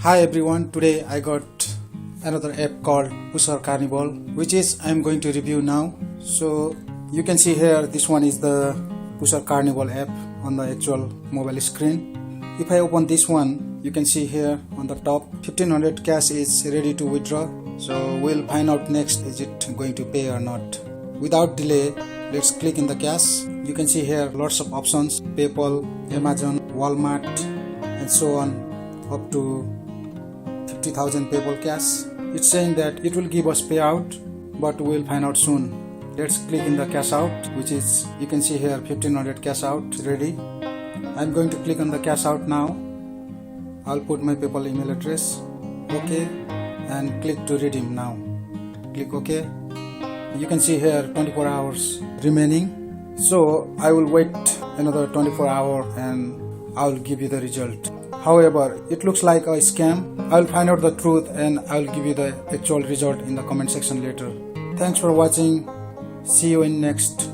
Hi everyone, today I got another app called Pushar Carnival, which is I'm going to review now. So you can see here, this one is the Pushar Carnival app on the actual mobile screen. If I open this one, you can see here on the top 1500 cash is ready to withdraw. So we'll find out next, is it going to pay or not. Without delay, let's click in the cash. You can see here lots of options: PayPal, Amazon, Walmart, and so on, up to 50,000 PayPal cash. It's saying that it will give us payout, but we'll find out soon. Let's click in the cash out, which is, you can see here 1500 cash out ready. I'm going to click on the cash out now. I'll put my PayPal email address, OK, and click to redeem now. Click OK. You can see here 24 hours remaining. So I will wait another 24 hours and I'll give you the result. However, it looks like a scam. I'll find out the truth and I'll give you the actual result in the comment section later. Thanks for watching. See you in next.